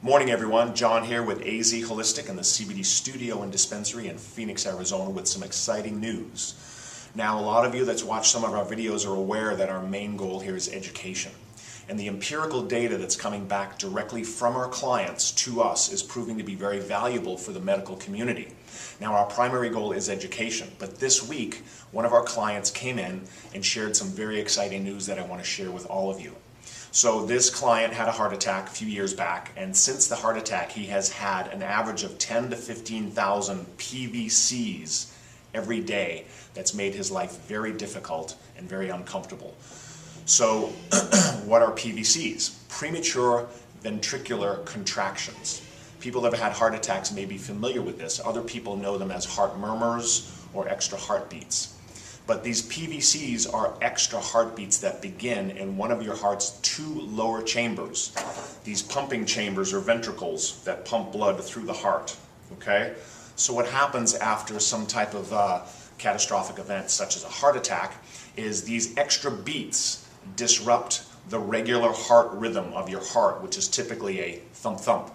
Morning everyone, John here with azWHOLEistic and the CBD studio and dispensary in Phoenix, Arizona with some exciting news. Now a lot of you that's watched some of our videos are aware that our main goal here is education. And the empirical data that's coming back directly from our clients to us is proving to be very valuable for the medical community. Now our primary goal is education, but this week one of our clients came in and shared some very exciting news that I want to share with all of you. So this client had a heart attack a few years back, and since the heart attack he has had an average of 10 to 15,000 PVCs every day. That's made his life very difficult and very uncomfortable. So what are PVCs? Premature Ventricular Contractions. People that have had heart attacks may be familiar with this. Other people know them as heart murmurs or extra heartbeats. But these PVCs are extra heartbeats that begin in one of your heart's two lower chambers. These pumping chambers or ventricles that pump blood through the heart. Okay? So what happens after some type of catastrophic event such as a heart attack is these extra beats disrupt the regular heart rhythm of your heart, which is typically a thump-thump,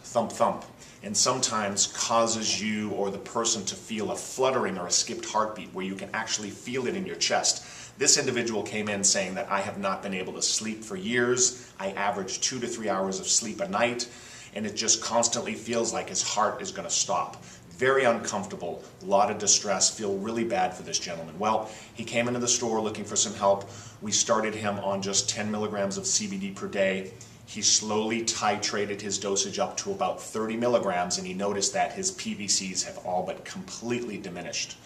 thump-thump, and sometimes causes you or the person to feel a fluttering or a skipped heartbeat where you can actually feel it in your chest. This individual came in saying that I have not been able to sleep for years. I average 2 to 3 hours of sleep a night, and it just constantly feels like his heart is going to stop. Very uncomfortable, a lot of distress, feel really bad for this gentleman. Well, he came into the store looking for some help. We started him on just 10 milligrams of CBD per day. He slowly titrated his dosage up to about 30 milligrams, and he noticed that his PVCs have all but completely diminished.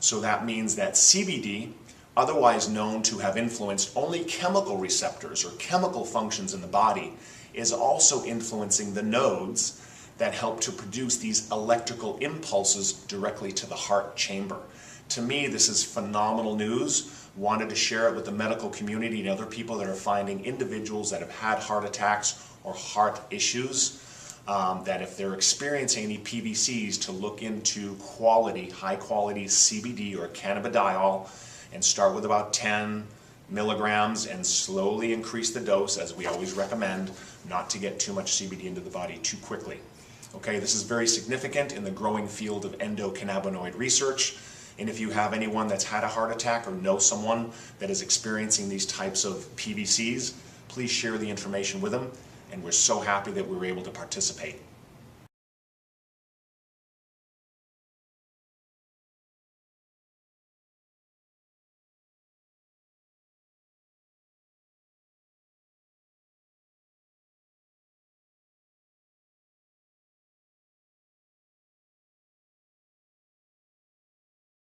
So that means that CBD, otherwise known to have influenced only chemical receptors or chemical functions in the body, is also influencing the nodes that help to produce these electrical impulses directly to the heart chamber. To me, this is phenomenal news. Wanted to share it with the medical community and other people that are finding individuals that have had heart attacks or heart issues, that if they're experiencing any PVCs, to look into quality, high quality CBD or Cannabidiol and start with about 10 milligrams and slowly increase the dose, as we always recommend, not to get too much CBD into the body too quickly. Okay, this is very significant in the growing field of endocannabinoid research. And if you have anyone that's had a heart attack or know someone that is experiencing these types of PVCs, please share the information with them. And we're so happy that we were able to participate.